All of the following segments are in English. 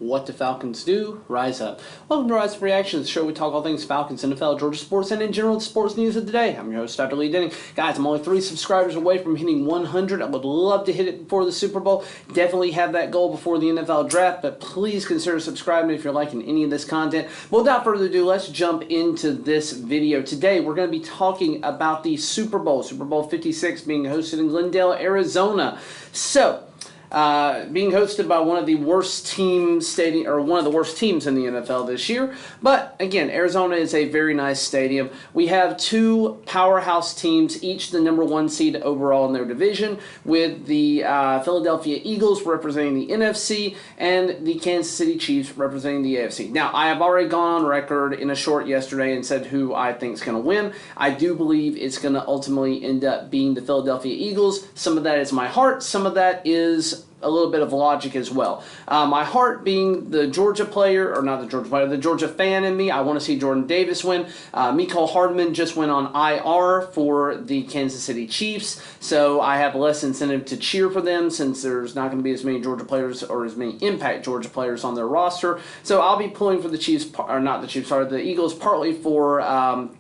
What do Falcons do? Rise up. Welcome to Rise Up Reactions, the show we talk all things Falcons, NFL, Georgia sports, and in general the sports news of the day. I'm your host, Dr. Lee Denning. Guys, I'm only 3 subscribers away from hitting 100. I would love to hit it before the Super Bowl. Definitely have that goal before the NFL draft, but please consider subscribing if you're liking any of this content. But without further ado, let's jump into this video. Today, we're going to be talking about the Super Bowl, Super Bowl 56 being hosted in Glendale, Arizona. So, being hosted by one of the worst teams in the NFL this year. But again, Arizona is a very nice stadium. We have two powerhouse teams, each the #1 seed overall in their division, with the Philadelphia Eagles representing the NFC and the Kansas City Chiefs representing the AFC. Now, I have already gone on record in a short yesterday and said who I think is going to win. I do believe it's going to ultimately end up being the Philadelphia Eagles. Some of that is my heart. Some of that is a little bit of logic as well. My heart being the Georgia player, or not the Georgia player, the Georgia fan in me. I want to see Jordan Davis win. Mecole Hardman just went on IR for the Kansas City Chiefs, so I have less incentive to cheer for them since there's not going to be as many Georgia players or as many Impact Georgia players on their roster. So I'll be pulling for the Chiefs, or not the Chiefs, sorry, the Eagles, partly for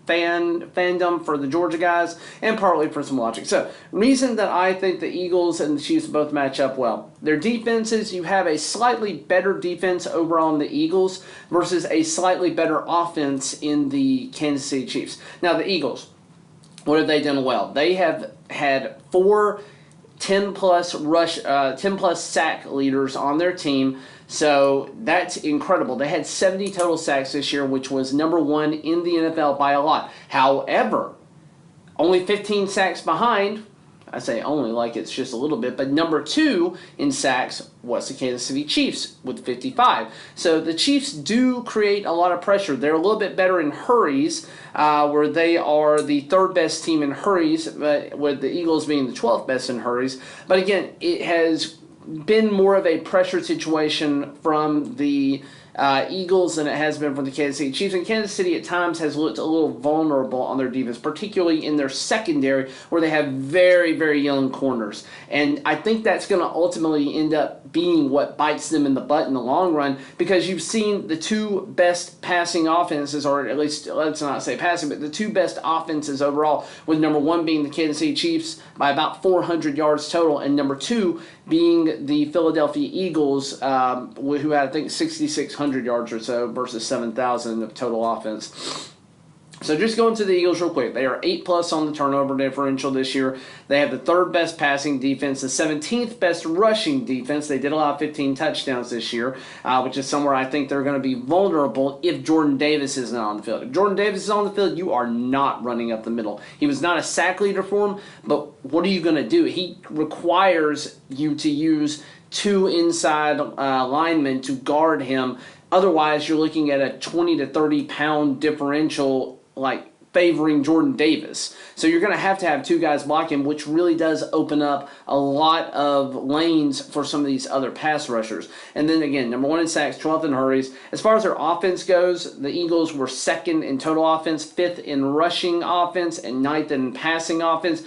fandom for the Georgia guys, and partly for some logic. So, reason that I think the Eagles and the Chiefs both match up well. Their defenses, you have a slightly better defense overall in the Eagles versus a slightly better offense in the Kansas City Chiefs. Now, the Eagles, what have they done well? They have had 4 10-plus sack leaders on their team, so that's incredible. They had 70 total sacks this year, which was #1 in the NFL by a lot. However, only 15 sacks behind. I say only like it's just a little bit, but #2 in sacks was the Kansas City Chiefs with 55. So the Chiefs do create a lot of pressure. They're a little bit better in hurries, where they are the 3rd best team in hurries, but with the Eagles being the 12th best in hurries. But again, it has been more of a pressure situation from the Eagles than it has been from the Kansas City Chiefs. And Kansas City at times has looked a little vulnerable on their defense, particularly in their secondary where they have very, very young corners. And I think that's going to ultimately end up being what bites them in the butt in the long run, because you've seen the 2 best passing offenses, or at least let's not say passing, but the 2 best offenses overall, with #1 being the Kansas City Chiefs by about 400 yards total, and #2 being the Philadelphia Eagles, who had, I think, 6,600 yards or so versus 7,000 of total offense. So just going to the Eagles real quick. They are 8+ on the turnover differential this year. They have the 3rd best passing defense, the 17th best rushing defense. They did allow 15 touchdowns this year, which is somewhere I think they're going to be vulnerable if Jordan Davis isn't on the field. If Jordan Davis is on the field, you are not running up the middle. He was not a sack leader for him, but what are you going to do? He requires you to use 2 inside linemen to guard him. Otherwise, you're looking at a 20 to 30 pound differential, like favoring Jordan Davis. So you're going to have 2 guys block him, which really does open up a lot of lanes for some of these other pass rushers. And then again, #1 in sacks, 12th in hurries. As far as their offense goes, the Eagles were 2nd in total offense, 5th in rushing offense, and 9th in passing offense.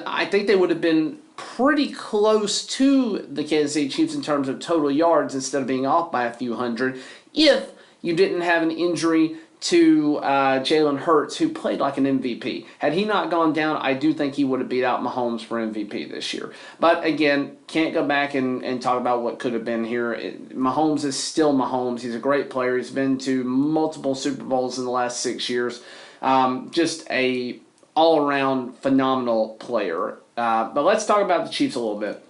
I think they would have been pretty close to the Kansas City Chiefs in terms of total yards instead of being off by a few hundred if you didn't have an injury to Jalen Hurts, who played like an MVP. Had he not gone down, I do think he would have beat out Mahomes for MVP this year. But again, can't go back and talk about what could have been here. Mahomes is still Mahomes. He's a great player. He's been to multiple Super Bowls in the last 6 years. Just a all-around phenomenal player. But let's talk about the Chiefs a little bit.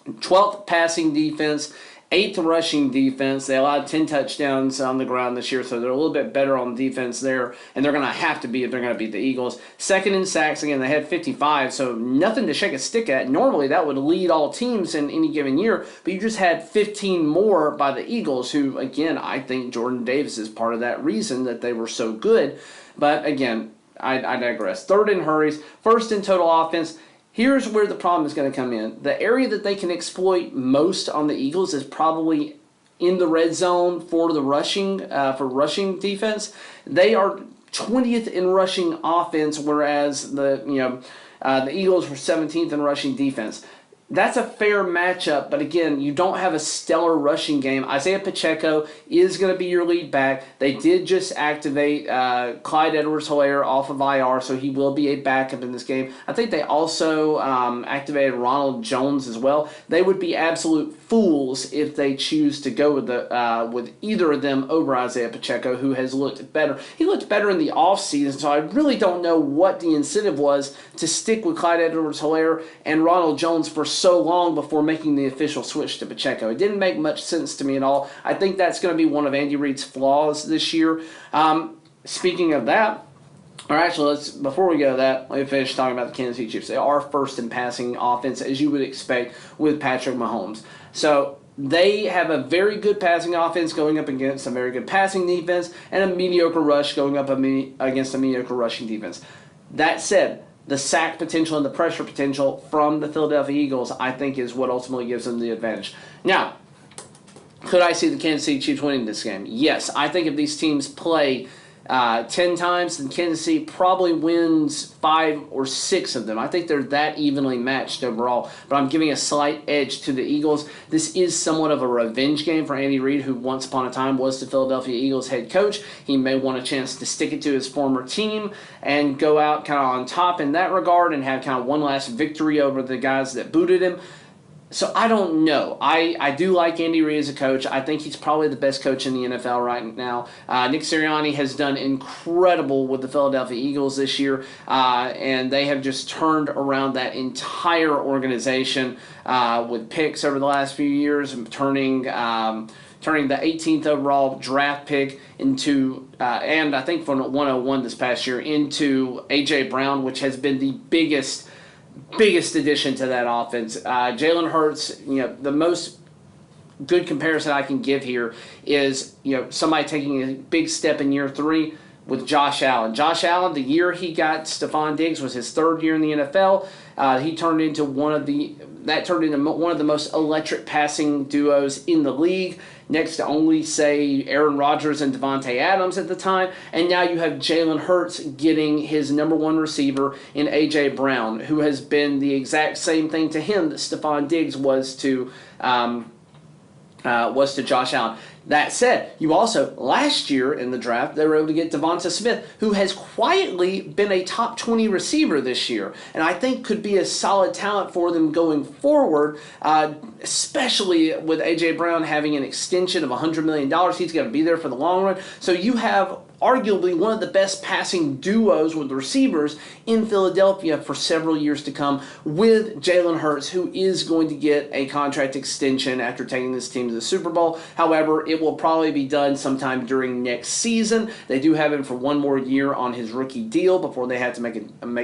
12th passing defense, 8th rushing defense. They allowed 10 touchdowns on the ground this year, so they're a little bit better on defense there, and they're going to have to be if they're going to beat the Eagles. 2nd in sacks, again, they had 55, so nothing to shake a stick at. Normally, that would lead all teams in any given year, but you just had 15 more by the Eagles, who, again, I think Jordan Davis is part of that reason that they were so good. But, again, I digress. 3rd in hurries, 1st in total offense. Here's where the problem is going to come in. The area that they can exploit most on the Eagles is probably in the red zone for the rushing defense. They are 20th in rushing offense, whereas the Eagles were 17th in rushing defense. that's a fair matchup, but again, you don't have a stellar rushing game. Isaiah Pacheco is going to be your lead back. They did just activate Clyde Edwards-Helaire off of IR, so he will be a backup in this game. I think they also activated Ronald Jones as well. They would be absolute fools if they choose to go with either of them over Isaiah Pacheco, who has looked better. He looked better in the offseason, so I really don't know what the incentive was to stick with Clyde Edwards-Helaire and Ronald Jones for so long before making the official switch to Pacheco. It didn't make much sense to me at all. I think that's going to be one of Andy Reid's flaws this year. Speaking of that, or actually, before we go to that, let me finish talking about the Kansas City Chiefs. They are first in passing offense, as you would expect with Patrick Mahomes. So they have a very good passing offense going up against a very good passing defense, and a mediocre rush going up against a mediocre rushing defense. That said, the sack potential and the pressure potential from the Philadelphia Eagles, I think, is what ultimately gives them the advantage. Now, could I see the Kansas City Chiefs winning this game? Yes. I think if these teams play 10 times, then Kansas City probably wins 5 or 6 of them. I think they're that evenly matched overall, but I'm giving a slight edge to the Eagles. This is somewhat of a revenge game for Andy Reid, who once upon a time was the Philadelphia Eagles head coach. He may want a chance to stick it to his former team and go out kind of on top in that regard and have kind of one last victory over the guys that booted him. So I don't know. I do like Andy Reid as a coach. I think he's probably the best coach in the NFL right now. Nick Sirianni has done incredible with the Philadelphia Eagles this year, and they have just turned around that entire organization with picks over the last few years, and turning the 18th overall draft pick into, and I think from 101 this past year, into A.J. Brown, which has been the biggest addition to that offense. Jalen Hurts, the most good comparison I can give here is, somebody taking a big step in year 3 with Josh Allen. Josh Allen, the year he got Stephon Diggs was his 3rd year in the NFL. He turned into one of the most electric passing duos in the league, next to only, say, Aaron Rodgers and Devontae Adams at the time. And now you have Jalen Hurts getting his number 1 receiver in A.J. Brown, who has been the exact same thing to him that Stephon Diggs was to Josh Allen. That said, you also, last year in the draft, they were able to get Devonta Smith, who has quietly been a top 20 receiver this year, and I think could be a solid talent for them going forward, especially with A.J. Brown having an extension of $100 million. He's going to be there for the long run. So you have arguably one of the best passing duos with receivers in Philadelphia for several years to come, with Jalen Hurts, who is going to get a contract extension after taking this team to the Super Bowl. However, it will probably be done sometime during next season. They do have him for one more year on his rookie deal before they have to make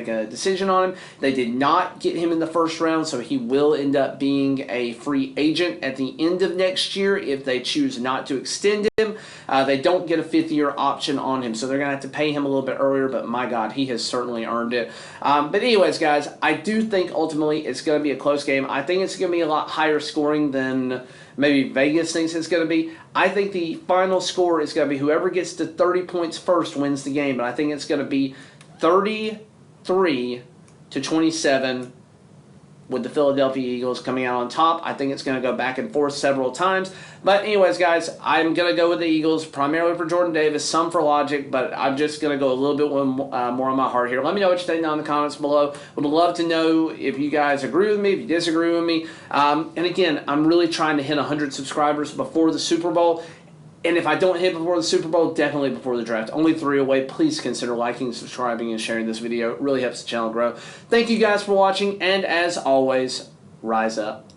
a decision on him. They did not get him in the first round, so he will end up being a free agent at the end of next year if they choose not to extend him. They don't get a 5th-year option on him, so they're going to have to pay him a little bit earlier, but my God, he has certainly earned it. But anyways, guys, I do think ultimately it's going to be a close game. I think it's going to be a lot higher scoring than maybe Vegas thinks it's going to be. I think the final score is going to be whoever gets to 30 points first wins the game, but I think it's going to be 33-27 with the Philadelphia Eagles coming out on top. I think it's going to go back and forth several times. But anyways, guys, I'm going to go with the Eagles, primarily for Jordan Davis, some for logic, but I'm just going to go a little bit more on my heart here. Let me know what you think down in the comments below. Would love to know if you guys agree with me, if you disagree with me. And again, I'm really trying to hit 100 subscribers before the Super Bowl. And if I don't hit before the Super Bowl, definitely before the draft. Only 3 away. Please consider liking, subscribing, and sharing this video. It really helps the channel grow. Thank you guys for watching, and as always, rise up.